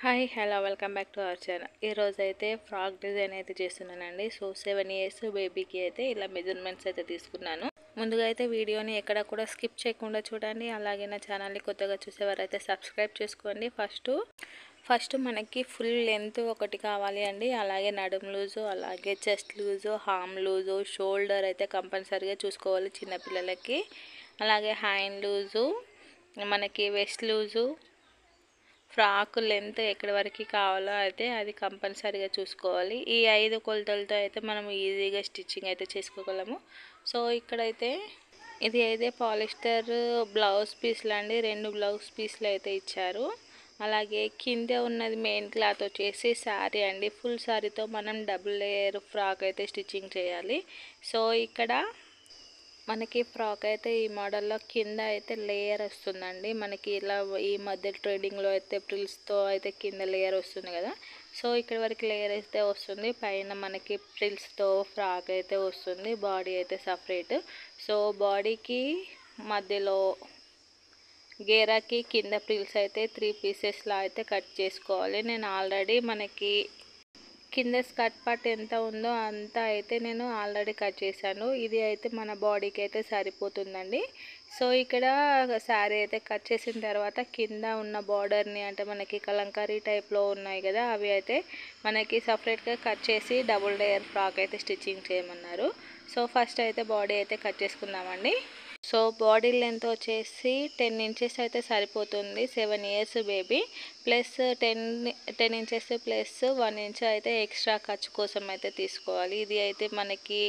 Hi hello welcome back to our channel. ఈరోజు అయితే frock design అయితే చేస్తున్నానండి. సో 7 ఇయర్స్ బేబీకి అయితే ఇలా మెజర్మెంట్స్ అయితే తీసుకున్నాను. ముందుగా అయితే వీడియోని ఎక్కడ కూడా స్కిప్ చేయకుండా చూడండి. అలాగే నా ఛానల్ని కొత్తగా చూసేవారైతే సబ్స్క్రైబ్ చేసుకోండి. ఫస్ట్ మనకి ఫుల్ లెంత్ ఒకటి కావాలి అండి. అలాగే నడుము లూజు, అలాగే చెస్ట్ లూజు, హామ్ లూజు, షోల్డర్ అయితే కంపల్సరీగా చూసుకోవాలి చిన్నపిల్లలకి. అలాగే హ్యాండ్ లూజు, మనకి వెస్ట్ లూజు, ఫ్రాక్ లెంత్ ఎక్కడి వరకు కావాలో అయితే అది కంపల్సరీగా చూసుకోవాలి. ఈ 5 కొలతలతో అయితే మనం ఈజీగా స్టిచ్చింగ్ అయితే చేసుకోగలము. సో ఇక్కడైతే ఇది అయితే పాలిస్టర్ బ్లౌజ్ పీస్లు అండి. 2 బ్లౌజ్ పీస్లు అయితే ఇచ్చారు. అలాగే కింద ఉన్నది మెయిన్ క్లాత్ వచ్చేసి శారీ అండి. ఫుల్ శారీతో మనం డబుల్ లేయర్ ఫ్రాక్ అయితే స్టిచ్చింగ్ చేయాలి. సో ఇక్కడ మనకి ఫ్రాక్ అయితే ఈ మోడల్లో కింద అయితే లేయర్ వస్తుందండి. మనకి ఇలా ఈ మధ్య ట్రెండింగ్లో అయితే ప్రిల్స్తో అయితే కింద లేయర్ వస్తుంది కదా. సో ఇక్కడ వరకు లేయర్ అయితే వస్తుంది. పైన మనకి ప్రిల్స్తో ఫ్రాక్ అయితే వస్తుంది. బాడీ అయితే సపరేట్. సో బాడీకి మధ్యలో గేరాకి కింద ప్రిల్స్ అయితే 3 పీసెస్లా అయితే కట్ చేసుకోవాలి. నేను ఆల్రెడీ మనకి కింద స్కర్ట్ పార్ట్ ఎంత ఉందో అంతా అయితే నేను ఆల్రెడీ కట్ చేశాను. ఇది అయితే మన బాడీకి అయితే సరిపోతుందండి. సో ఇక్కడ శారీ అయితే కట్ చేసిన తర్వాత కింద ఉన్న బార్డర్ని అంటే మనకి కలంకారీ టైప్లో ఉన్నాయి కదా, అవి అయితే మనకి సపరేట్గా కట్ చేసి డబుల్ లేయర్ ఫ్రాక్ అయితే స్టిచ్చింగ్ చేయమన్నారు. సో ఫస్ట్ అయితే బాడీ అయితే కట్ చేసుకుందామండి. సో బాడీ లెంత్ వచ్చేసి 10 ఇంచెస్ అయితే సరిపోతుంది. 7 years baby plus 10 inches plus 1 inch అయితే ఎక్స్ట్రా ఖర్చు కోసం అయితే తీసుకోవాలి. ఇది అయితే మనకి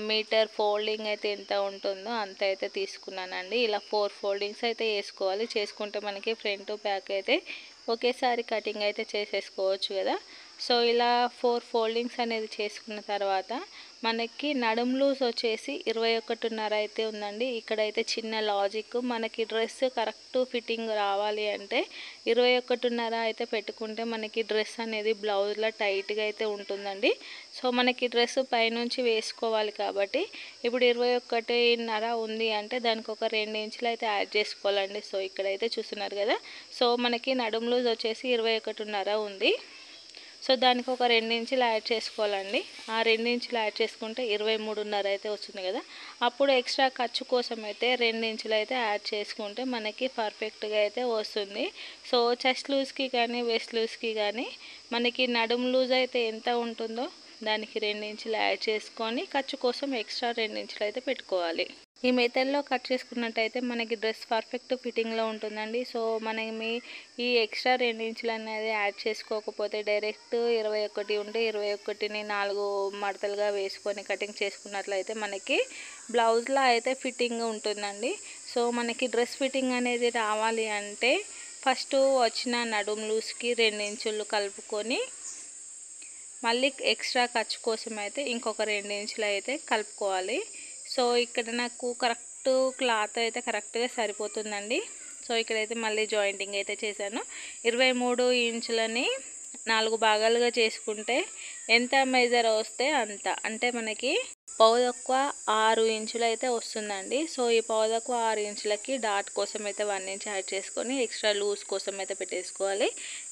మీటర్ ఫోల్డింగ్ అయితే ఎంత ఉంటుందో అంత అయితే తీసుకున్నానండి. ఇలా 4 ఫోల్డింగ్స్ అయితే వేసుకోవాలి. చేసుకుంటే మనకి ఫ్రంట్ బ్యాక్ అయితే ఒకేసారి కటింగ్ అయితే చేసేసుకోవచ్చు కదా. సో ఇలా 4 ఫోల్డింగ్స్ అనేది చేసుకున్న తర్వాత మనకి నడుము లూజ్ వచ్చేసి 21.5 అయితే ఉందండి. ఇక్కడైతే చిన్న లాజిక్, మనకి డ్రెస్ కరెక్ట్ ఫిట్టింగ్ రావాలి అంటే 21.5 అయితే పెట్టుకుంటే మనకి డ్రెస్ అనేది బ్లౌజ్లో టైట్గా అయితే ఉంటుందండి. సో మనకి డ్రెస్ పైనుంచి వేసుకోవాలి కాబట్టి ఇప్పుడు 21.5 ఉంది అంటే దానికి ఒక 2 ఇంచులు అయితే యాడ్ చేసుకోవాలండి. సో ఇక్కడైతే చూస్తున్నారు కదా. సో మనకి నడుము లూజ్ వచ్చేసి 21.5 ఉంది. సో దానికి ఒక 2 ఇంచులు యాడ్ చేసుకోవాలండి. ఆ 2 ఇంచులు యాడ్ చేసుకుంటే 23.5 అయితే వస్తుంది కదా. అప్పుడు ఎక్స్ట్రా ఖర్చు కోసం అయితే 2 ఇంచులు అయితే యాడ్ చేసుకుంటే మనకి పర్ఫెక్ట్గా అయితే వస్తుంది. సో చెస్ట్ లూజ్కి కానీ వెస్ట్ లూజ్కి కానీ మనకి నడుము లూజ్ అయితే ఎంత ఉంటుందో దానికి 2 ఇంచులు యాడ్ చేసుకొని ఖర్చు కోసం ఎక్స్ట్రా 2 ఇంచులు అయితే పెట్టుకోవాలి. ఈ మెథడ్లో కట్ చేసుకున్నట్టయితే మనకి డ్రెస్ పర్ఫెక్ట్ ఫిట్టింగ్లో ఉంటుందండి. సో మనం ఈ ఎక్స్ట్రా 2 ఇంచులు అనేది యాడ్ చేసుకోకపోతే డైరెక్ట్ 21 ఉంటే 21ని 4 మడతలుగా వేసుకొని కటింగ్ చేసుకున్నట్లయితే మనకి బ్లౌజ్లో అయితే ఫిట్టింగ్ ఉంటుందండి. సో మనకి డ్రెస్ ఫిట్టింగ్ అనేది రావాలి అంటే ఫస్ట్ వచ్చిన నడుము లూజ్కి 2 ఇంచులు కలుపుకొని మళ్ళీ ఎక్స్ట్రా ఖర్చు కోసం అయితే ఇంకొక 2 ఇంచులు అయితే కలుపుకోవాలి. సో ఇక్కడ నాకు కరెక్ట్ క్లాత్ అయితే కరెక్ట్గా సరిపోతుందండి. సో ఇక్కడైతే మళ్ళీ జాయింటింగ్ అయితే చేశాను. 23 ఇంచులని 4 భాగాలుగా చేసుకుంటే ఎంత మెజర్ వస్తే అంత, అంటే మనకి పావుతక్కువ 6 ఇంచులు అయితే వస్తుందండి. సో ఈ పావుతక్కువ 6 ఇంచులకి డాట్ కోసం అయితే 1 ఇంచ్ యాడ్ చేసుకొని ఎక్స్ట్రా లూజ్ కోసం అయితే పెట్టేసుకోవాలి.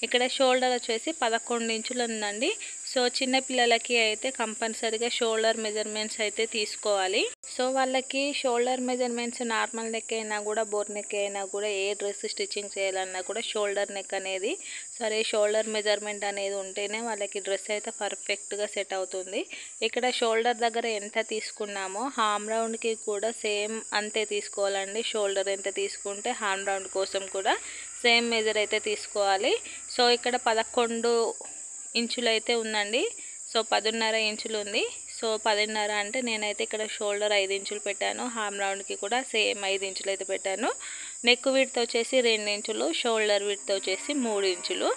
ఇక్కడ షోల్డర్ వచ్చేసి 11 ఇంచులు ఉందండి. సో చిన్న పిల్లలకి అయితే కంపల్సరీగా షోల్డర్ మెజర్మెంట్స్ అయితే తీసుకోవాలి. సో వాళ్ళకి షోల్డర్ మెజర్మెంట్స్ నార్మల్ నెక్ అయినా కూడా బోర్ నెక్ అయినా కూడా ఏ డ్రెస్ స్టిచ్చింగ్ చేయాలన్నా కూడా షోల్డర్ నెక్ అనేది షోల్డర్ మెజర్మెంట్ అనేది ఉంటేనే వాళ్ళకి డ్రెస్ అయితే పర్ఫెక్ట్గా సెట్ అవుతుంది. ఇక్కడ షోల్డర్ దగ్గర ఎంత తీసుకున్నామో హామ్ రౌండ్కి కూడా సేమ్ అంతే తీసుకోవాలండి. షోల్డర్ ఎంత తీసుకుంటే హామ్ రౌండ్ కోసం కూడా సేమ్ మెజర్ అయితే తీసుకోవాలి. సో ఇక్కడ 11 ఇంచులు అయితే ఉందండి. సో 10.5 ఇంచులు ఉంది. సో 10.5 అంటే నేనైతే ఇక్కడ షోల్డర్ 5 ఇంచులు పెట్టాను. హామ్ రౌండ్కి కూడా సేమ్ 5 ఇంచులు అయితే పెట్టాను. నెక్ విడ్త్ వచ్చేసి 2 ఇంచులు, షోల్డర్ విడ్త్ వచ్చేసి 3 ఇంచులు.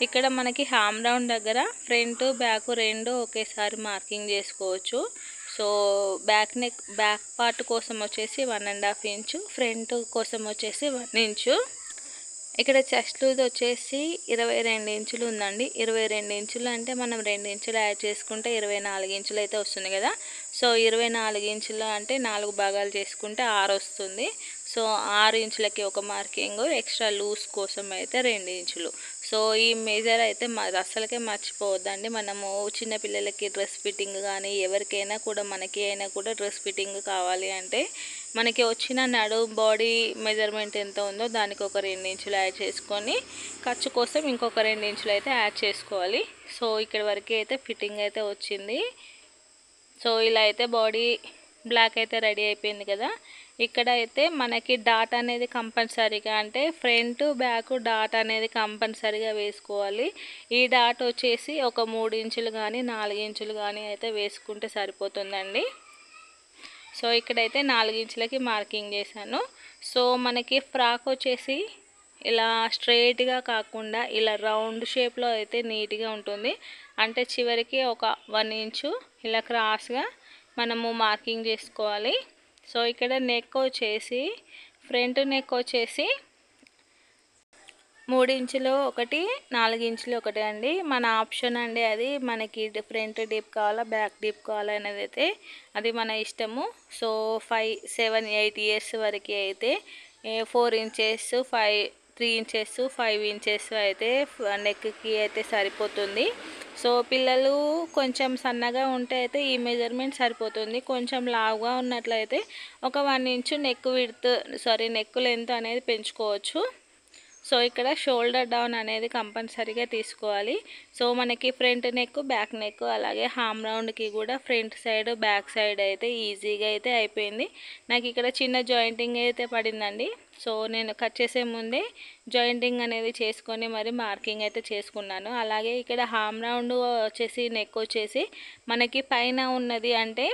ఇక్కడ మనకి హామ్ రౌండ్ దగ్గర ఫ్రంట్ బ్యాక్ 2 ఒకేసారి మార్కింగ్ చేసుకోవచ్చు. సో బ్యాక్ పార్ట్ కోసం వచ్చేసి 1.5 ఇంచు, ఫ్రంట్ కోసం వచ్చేసి 1 ఇంచు. ఇక్కడ చెస్ట్ లూజ్ వచ్చేసి 22 ఇంచులు ఉందండి. 22 ఇంచులు అంటే మనం 2 ఇంచులు యాడ్ చేసుకుంటే 24 ఇంచులు అయితే వస్తుంది కదా. సో 24 ఇంచులు అంటే 4 భాగాలు చేసుకుంటే 6 వస్తుంది. సో 6 ఇంచులకి ఒక మార్కింగ్, ఎక్స్ట్రా లూజ్ కోసం అయితే 2 ఇంచులు. సో ఈ మెజర్ అయితే అస్సలకే మర్చిపోవద్దండి. మనము చిన్న పిల్లలకి డ్రెస్ ఫిట్టింగ్ కానీ ఎవరికైనా కూడా మనకి అయినా కూడా డ్రెస్ ఫిట్టింగ్ కావాలి అంటే మనకి వచ్చిన బాడీ మెజర్మెంట్ ఎంత ఉందో దానికి ఒక 2 ఇంచులు యాడ్ చేసుకొని ఖర్చు కోసం ఇంకొక 2 ఇంచులు అయితే యాడ్ చేసుకోవాలి. సో ఇక్కడ వరకు అయితే ఫిట్టింగ్ అయితే వచ్చింది. సో ఇలా అయితే బాడీ బ్లాక్ అయితే రెడీ అయిపోయింది కదా. ఇక్కడ అయితే మనకి డాట్ అనేది కంపల్సరీగా, అంటే ఫ్రంట్ బ్యాక్ డాట్ అనేది కంపల్సరీగా వేసుకోవాలి. ఈ డాట్ వచ్చేసి ఒక 3 ఇంచులు కానీ 4 ఇంచులు కానీ అయితే వేసుకుంటే సరిపోతుందండి. సో ఇక్కడైతే 4 ఇంచులకి మార్కింగ్ చేశాను. సో మనకి ఫ్రాక్ వచ్చేసి ఇలా స్ట్రైట్గా కాకుండా ఇలా రౌండ్ షేప్లో అయితే నీట్గా ఉంటుంది. అంటే చివరికి ఒక 1 ఇంచు ఇలా క్రాస్గా మనము మార్కింగ్ చేసుకోవాలి. సో ఇక్కడ నెక్ వచ్చేసి ఫ్రంట్ నెక్ వచ్చేసి 3 ఇంచులు ఒకటి 4 ఇంచులు ఒకటి అండి. మన ఆప్షన్ అండి, అది మనకి ఫ్రంట్ డీప్ కావాలా బ్యాక్ డీప్ కావాలా అనేది అయితే అది మన ఇష్టము. సో 5, 7, 8 ఇయర్స్ వరకు అయితే 4 ఇంచెస్ 3 ఇంచెస్ 5 ఇంచెస్ అయితే నెక్కి అయితే సరిపోతుంది. సో పిల్లలు కొంచెం సన్నగా ఉంటే అయితే ఈ మెజర్మెంట్ సరిపోతుంది. కొంచెం లావుగా ఉన్నట్లయితే ఒక 1 ఇంచు నెక్ లెంత్ అనేది పెంచుకోవచ్చు. సో ఇక్కడ షోల్డర్ డౌన్ అనేది కంపల్సరీగా తీసుకోవాలి. సో మనకి ఫ్రంట్ నెక్ బ్యాక్ నెక్ అలాగే హామ్ రౌండ్కి కూడా ఫ్రంట్ సైడ్ బ్యాక్ సైడ్ అయితే ఈజీగా అయితే అయిపోయింది. నాకు ఇక్కడ చిన్న జాయింటింగ్ అయితే పడిందండి. సో నేను కట్ చేసే ముందే జాయింటింగ్ అనేది చేసుకొని మరి మార్కింగ్ అయితే చేసుకున్నాను. అలాగే ఇక్కడ హామ్ రౌండ్ వచ్చేసి నెక్ వచ్చేసి మనకి పైన ఉన్నది, అంటే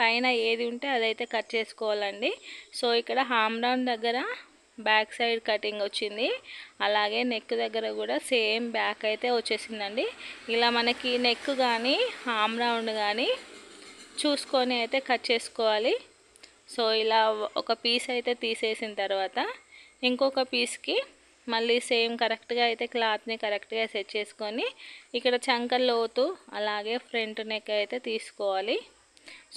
పైన ఏది ఉంటే అదైతే కట్ చేసుకోవాలండి. సో ఇక్కడ హామ్ రౌండ్ దగ్గర బ్యాక్ సైడ్ కటింగ్ వచ్చింది. అలాగే నెక్ దగ్గర కూడా సేమ్ బ్యాక్ అయితే వచ్చేసిందండి. ఇలా మనకి నెక్ కానీ హామ్ రౌండ్ కానీ చూసుకొని అయితే కట్ చేసుకోవాలి. సో ఇలా ఒక పీస్ అయితే తీసేసిన తర్వాత ఇంకొక పీస్కి మళ్ళీ సేమ్ కరెక్ట్గా అయితే క్లాత్ని కరెక్ట్గా సెట్ చేసుకొని ఇక్కడ చంక లోతు అలాగే ఫ్రంట్ నెక్ అయితే తీసుకోవాలి.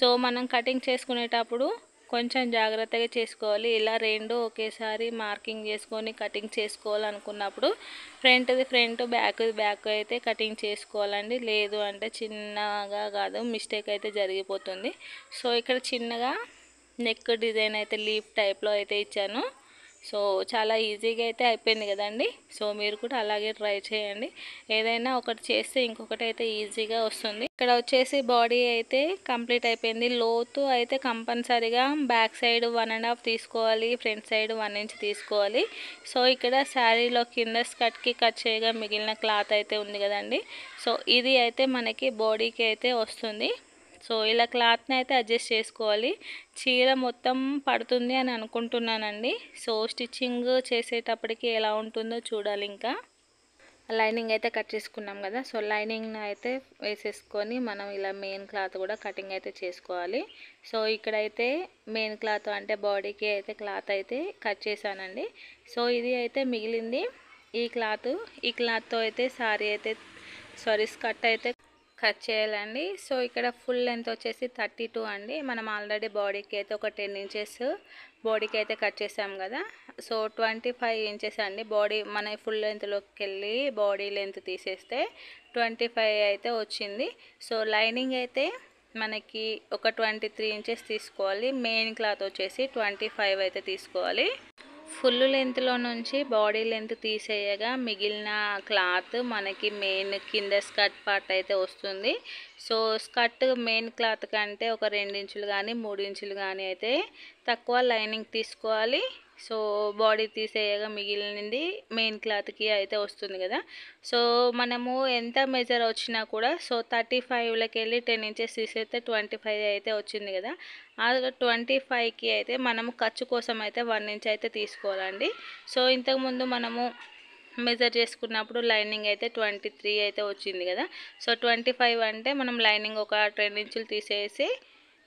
సో మనం కటింగ్ చేసుకునేటప్పుడు కొంచెం జాగ్రత్తగా చేసుకోవాలి. ఇలా 2 ఒకేసారి మార్కింగ్ చేసుకొని కటింగ్ చేసుకోవాలనుకున్నప్పుడు ఫ్రంట్ది ఫ్రంట్ బ్యాక్ది బ్యాక్ అయితే కటింగ్ చేసుకోవాలండి. లేదు అంటే చిన్నగా కాదు మిస్టేక్ అయితే జరిగిపోతుంది. సో ఇక్కడ చిన్నగా నెక్ డిజైన్ అయితే లీఫ్ టైప్లో అయితే ఇచ్చాను. సో చాలా ఈజీగా అయితే అయిపోయింది కదండి. సో మీరు కూడా అలాగే ట్రై చేయండి. ఏదైనా ఒకటి చేస్తే ఇంకొకటి అయితే ఈజీగా వస్తుంది. ఇక్కడ వచ్చేసి బాడీ అయితే కంప్లీట్ అయిపోయింది. లోతు అయితే కంపల్సరీగా బ్యాక్ సైడ్ 1.5 తీసుకోవాలి, ఫ్రంట్ సైడ్ 1 ఇంచ్ తీసుకోవాలి. సో ఇక్కడ శారీలో కింద స్కర్ట్కి కట్ చేయగా మిగిలిన క్లాత్ అయితే ఉంది కదండి. సో ఇది అయితే మనకి బాడీకి అయితే వస్తుంది. సో ఇలా క్లాత్ని అయితే అడ్జస్ట్ చేసుకోవాలి. చీర మొత్తం పడుతుంది అని అనుకుంటున్నానండి. సో స్టిచ్చింగ్ చేసేటప్పటికి ఎలా ఉంటుందో చూడాలి. ఇంకా లైనింగ్ అయితే కట్ చేసుకున్నాం కదా. సో లైనింగ్ అయితే వేసేసుకొని మనం ఇలా మెయిన్ క్లాత్ కూడా కటింగ్ అయితే చేసుకోవాలి. సో ఇక్కడైతే మెయిన్ క్లాత్ అంటే బాడీకి అయితే క్లాత్ అయితే కట్ చేశానండి. సో ఇది అయితే మిగిలింది ఈ క్లాత్తో అయితే స్కర్ట్ అయితే కట్ చేయాలండి. సో ఇక్కడ ఫుల్ లెంత్ వచ్చేసి 32 అండి. మనం ఆల్రెడీ బాడీకి అయితే ఒక 10 ఇంచెస్ బాడీకి అయితే కట్ చేసాం కదా. సో 25 ఇంచెస్ అండి. బాడీ మన ఫుల్ లెంత్లోకి వెళ్ళి బాడీ లెంత్ తీసేస్తే 25 అయితే వచ్చింది. సో లైనింగ్ అయితే మనకి ఒక 23 ఇంచెస్ తీసుకోవాలి. మెయిన్ క్లాత్ వచ్చేసి 25 అయితే తీసుకోవాలి. ఫుల్ లెంత్లో నుంచి బాడీ లెంత్ తీసేయగా మిగిలిన క్లాత్ మనకి మెయిన్ కింద స్కర్ట్ పార్ట్ అయితే వస్తుంది. సో స్కర్ట్ మెయిన్ క్లాత్ కంటే ఒక 2 ఇంచులు కానీ 3 ఇంచులు కానీ అయితే తక్కువ లైనింగ్ తీసుకోవాలి. సో బాడీ తీసేయగా మిగిలినది మెయిన్ క్లాత్కి అయితే వస్తుంది కదా. సో మనము ఎంత మెజర్ వచ్చినా కూడా సో 35లోకి వెళ్ళి 10 ఇంచెస్ తీసేస్తే 25 అయితే వచ్చింది కదా. ఆ 25కి అయితే మనము ఖర్చు కోసం అయితే 1 ఇంచ్ అయితే తీసుకోవాలండి. సో ఇంతకుముందు మనము మెజర్ చేసుకున్నప్పుడు లైనింగ్ అయితే 23 అయితే వచ్చింది కదా. సో 25 అంటే మనం లైనింగ్ ఒక 2 ఇంచులు తీసేసి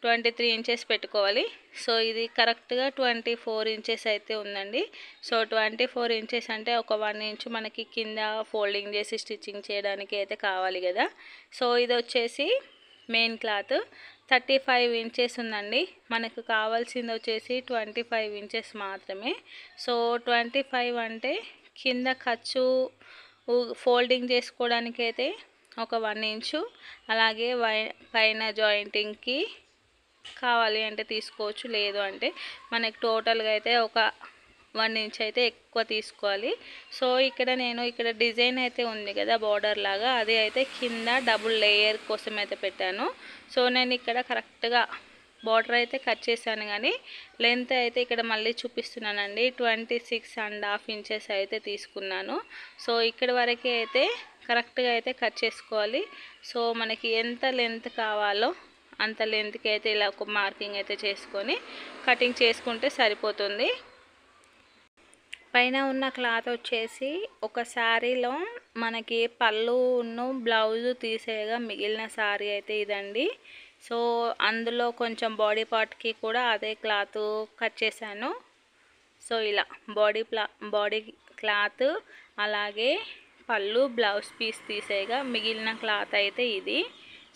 23 ఇంచెస్ పెట్టుకోవాలి. సో ఇది కరెక్ట్గా 24 ఇంచెస్ అయితే ఉందండి. సో 24 ఇంచెస్ అంటే ఒక 1 ఇంచు మనకి కింద ఫోల్డింగ్ చేసి స్టిచ్చింగ్ చేయడానికి అయితే కావాలి కదా. సో ఇది వచ్చేసి మెయిన్ క్లాత్ 35 ఇంచెస్ ఉందండి. మనకు కావాల్సింది వచ్చేసి 25 ఇంచెస్ మాత్రమే. సో 25 అంటే కింద ఖర్చు ఫోల్డింగ్ చేసుకోవడానికి అయితే ఒక 1 ఇంచు, అలాగే పైన జాయింటింగ్కి కావాలి అంటే తీసుకోవచ్చు, లేదు అంటే మనకి టోటల్గా అయితే ఒక 1 ఇంచ్ అయితే ఎక్కువ తీసుకోవాలి. సో ఇక్కడ డిజైన్ అయితే ఉంది కదా బార్డర్ లాగా, అది అయితే కింద డబుల్ లేయర్ కోసం అయితే పెట్టాను. సో నేను ఇక్కడ కరెక్ట్గా బార్డర్ అయితే కట్ చేశాను, కానీ లెంత్ అయితే ఇక్కడ మళ్ళీ చూపిస్తున్నానండి. 26.5 ఇంచెస్ అయితే తీసుకున్నాను. సో ఇక్కడ వరకు అయితే కరెక్ట్గా అయితే కట్ చేసుకోవాలి. సో మనకి ఎంత లెంత్ కావాలో అంత లెంత్కి అయితే ఇలా ఒక మార్కింగ్ అయితే చేసుకొని కటింగ్ చేసుకుంటే సరిపోతుంది. పైన ఉన్న క్లాత్ వచ్చేసి ఒక శారీలో మనకి పళ్ళును బ్లౌజు తీసేయగా మిగిలిన శారీ అయితే ఇదండి. సో అందులో కొంచెం బాడీ పార్ట్కి కూడా అదే క్లాత్ కట్ చేశాను. సో ఇలా బాడీ క్లాత్, అలాగే పళ్ళు బ్లౌజ్ పీస్ తీసేయగా మిగిలిన క్లాత్ అయితే ఇది.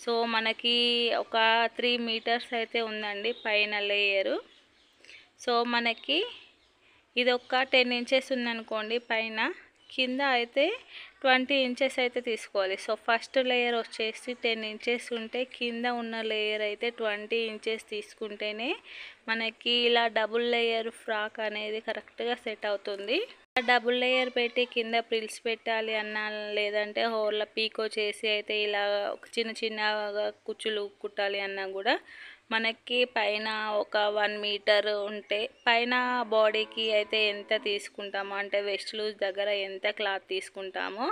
సో మనకి ఒక 3 మీటర్స్ అయితే ఉందండి పైన లేయరు. సో మనకి ఇది ఒక 10 ఇంచెస్ ఉందనుకోండి పైన, కింద అయితే 20 ఇంచెస్ అయితే తీసుకోవాలి. సో ఫస్ట్ లేయర్ వచ్చేసి 10 ఇంచెస్ ఉంటే కింద ఉన్న లేయర్ అయితే 20 ఇంచెస్ తీసుకుంటేనే మనకి ఇలా డబుల్ లేయర్ ఫ్రాక్ అనేది కరెక్ట్గా సెట్ అవుతుంది. డబుల్ లేయర్ పెట్టి కింద ప్రిల్స్ పెట్టాలి అన్నా, లేదంటే హోర్ల పీకో చేసి అయితే ఇలా చిన్న చిన్నగా కుచ్చులు కుట్టాలి అన్నా కూడా మనకి పైన ఒక 1 మీటర్ ఉంటే, పైన బాడీకి అయితే ఎంత తీసుకుంటామో అంటే వెస్ట్ లూజ్ దగ్గర ఎంత క్లాత్ తీసుకుంటామో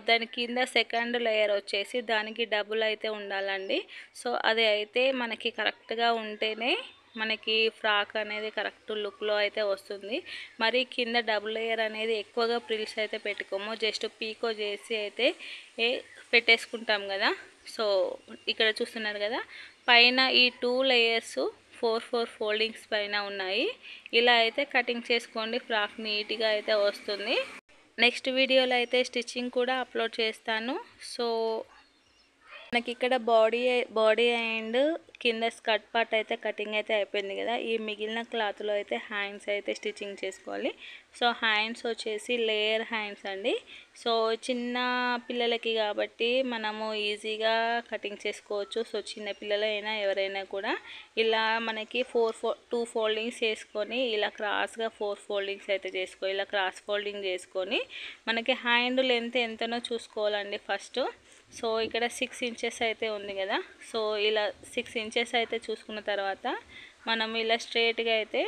దాని కింద సెకండ్ లేయర్ వచ్చేసి దానికి డబుల్ అయితే ఉండాలండి. సో అది అయితే మనకి కరెక్ట్గా ఉంటేనే మనకి ఫ్రాక్ అనేది కరెక్ట్ లుక్లో అయితే వస్తుంది. మరి కింద డబుల్ లేయర్ అనేది ఎక్కువగా ప్రిల్స్ అయితే పెట్టుకోము, జస్ట్ పీకో చేసి అయితే పెట్టేసుకుంటాం కదా. సో ఇక్కడ చూస్తున్నారు కదా, పైన ఈ 2 లేయర్స్ 4 ఫోల్డింగ్స్ పైన ఉన్నాయి. ఇలా అయితే కటింగ్ చేసుకోండి, ఫ్రాక్ నీట్గా అయితే వస్తుంది. నెక్స్ట్ వీడియోలో అయితే స్టిచ్చింగ్ కూడా అప్లోడ్ చేస్తాను. సో మనకి ఇక్కడ బాడీ అండ్ కింద స్కర్ట్ పార్ట్ అయితే కటింగ్ అయితే అయిపోయింది కదా. ఈ మిగిలిన క్లాత్లో అయితే హ్యాండ్స్ అయితే స్టిచ్చింగ్ చేసుకోవాలి. సో హ్యాండ్స్ వచ్చేసి లేయర్ హ్యాండ్స్ అండి. సో చిన్న పిల్లలకి కాబట్టి మనము ఈజీగా కటింగ్ చేసుకోవచ్చు. సో చిన్న పిల్లలైనా ఎవరైనా కూడా ఇలా మనకి 2 ఫోల్డింగ్స్ చేసుకొని ఇలా క్రాస్గా 4 ఫోల్డింగ్స్ అయితే చేసుకోవాలి. ఇలా క్రాస్ ఫోల్డింగ్ చేసుకొని మనకి హ్యాండ్ లెంత్ ఎంతనో చూసుకోవాలండి ఫస్ట్. సో ఇక్కడ 6 ఇంచెస్ అయితే ఉంది కదా. సో ఇలా 6 ఇంచెస్ అయితే చూసుకున్న తర్వాత మనం ఇలా స్ట్రేట్గా అయితే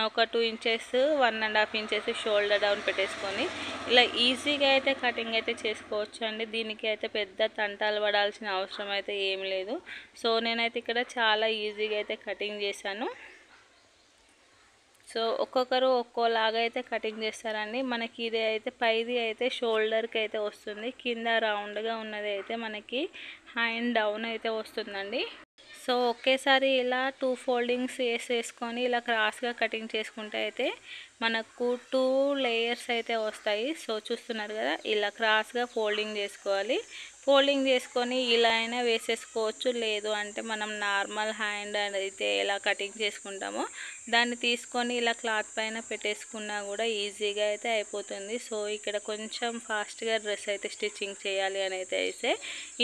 ఒక 2 ఇంచెస్ 1.5 ఇంచెస్ షోల్డర్ డౌన్ పెట్టేసుకొని ఇలా ఈజీగా అయితే కటింగ్ అయితే చేసుకోవచ్చు అండి. దీనికి అయితే పెద్ద తంటాలు పడాల్సిన అవసరం అయితే ఏమి లేదు. సో నేనైతే ఇక్కడ చాలా ఈజీగా అయితే కటింగ్ చేశాను. సో ఒక్కొక్కరు ఒక్కోలాగా అయితే కటింగ్ చేస్తారండి. మనకి ఇది అయితే పైది అయితే షోల్డర్కి అయితే వస్తుంది, కింద రౌండ్గా ఉన్నది అయితే మనకి హ్యాండ్ డౌన్ అయితే వస్తుందండి. సో ఒకేసారి ఇలా 2 ఫోల్డింగ్స్ వేసుకొని ఇలా క్రాస్గా కటింగ్ చేసుకుంటే అయితే మనకు 2 లేయర్స్ అయితే వస్తాయి. సో చూస్తున్నారు కదా, ఇలా క్రాస్గా ఫోల్డింగ్ చేసుకోవాలి. ఫోల్డింగ్ చేసుకొని ఇలా అయినా వేసేసుకోవచ్చు, లేదు అంటే మనం నార్మల్ హ్యాండ్ అయితే ఎలా కటింగ్ చేసుకుంటామో దాన్ని తీసుకొని ఇలా క్లాత్ పైన పెట్టేసుకున్నా కూడా ఈజీగా అయితే అయిపోతుంది. సో ఇక్కడ కొంచెం ఫాస్ట్గా డ్రెస్ అయితే స్టిచ్చింగ్ చేయాలి అని అయితే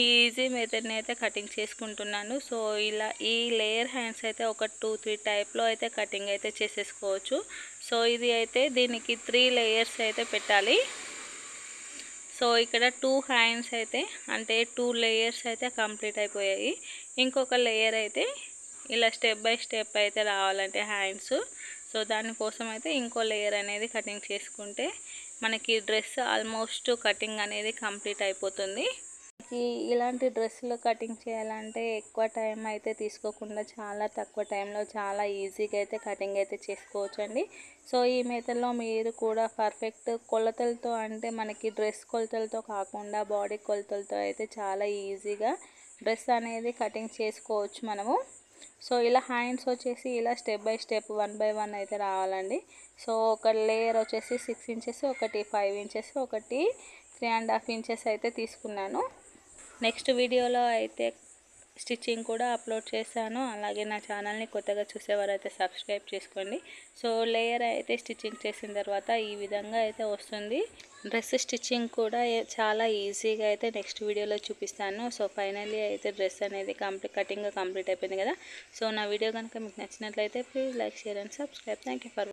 ఈ ఈజీ మెథడ్ని అయితే కటింగ్ చేసుకుంటున్నాను. సో ఇలా ఈ లేయర్ హ్యాండ్స్ అయితే ఒక 2-3 టైప్లో అయితే కటింగ్ అయితే చేసేసుకోవచ్చు. సో ఇది అయితే దీనికి 3 లేయర్స్ అయితే పెట్టాలి. సో ఇక్కడ 2 హ్యాండ్స్ అయితే అంటే 2 లేయర్స్ అయితే కంప్లీట్ అయిపోయాయి. ఇంకొక లేయర్ అయితే ఇలా స్టెప్ బై స్టెప్ అయితే రావాలంటే హ్యాండ్స్. సో దానికోసం అయితే ఇంకో లేయర్ అనేది కటింగ్ చేసుకుంటే మనకి డ్రెస్ ఆల్మోస్ట్ కటింగ్ అనేది కంప్లీట్ అయిపోతుంది. ఇలాంటి డ్రెస్సులు కటింగ్ చేయాలంటే ఎక్కువ టైం అయితే తీసుకోకుండా చాలా తక్కువ టైంలో చాలా ఈజీగా అయితే కటింగ్ అయితే చేసుకోవచ్చు అండి. సో ఈ మెథడ్లో మీరు కూడా పర్ఫెక్ట్ కొలతలతో, అంటే మనకి డ్రెస్ కొలతలతో కాకుండా బాడీ కొలతలతో అయితే చాలా ఈజీగా డ్రెస్ అనేది కటింగ్ చేసుకోవచ్చు మనము. సో ఇలా హ్యాండ్స్ వచ్చేసి ఇలా స్టెప్ బై స్టెప్ 1 by 1 అయితే రావాలండి. సో ఒక లేయర్ వచ్చేసి 6 ఇంచెస్, ఒకటి 5 ఇంచెస్, ఒకటి 3.5 ఇంచెస్ అయితే తీసుకున్నాను. నెక్స్ట్ వీడియోలో అయితే స్టిచ్చింగ్ కూడా అప్లోడ్ చేశాను. అలాగే నా ఛానల్ని కొత్తగా చూసేవారైతే సబ్స్క్రైబ్ చేసుకోండి. సో లేయర్ అయితే స్టిచ్చింగ్ చేసిన తర్వాత ఈ విధంగా అయితే వస్తుంది. డ్రెస్ స్టిచ్చింగ్ కూడా చాలా ఈజీగా అయితే నెక్స్ట్ వీడియోలో చూపిస్తాను. సో ఫైనల్లీ అయితే డ్రెస్ అనేది కటింగ్ కంప్లీట్ అయిపోయింది కదా. సో నా వీడియో కనుక మీకు నచ్చినట్లయితే please like, share and subscribe. Thank you for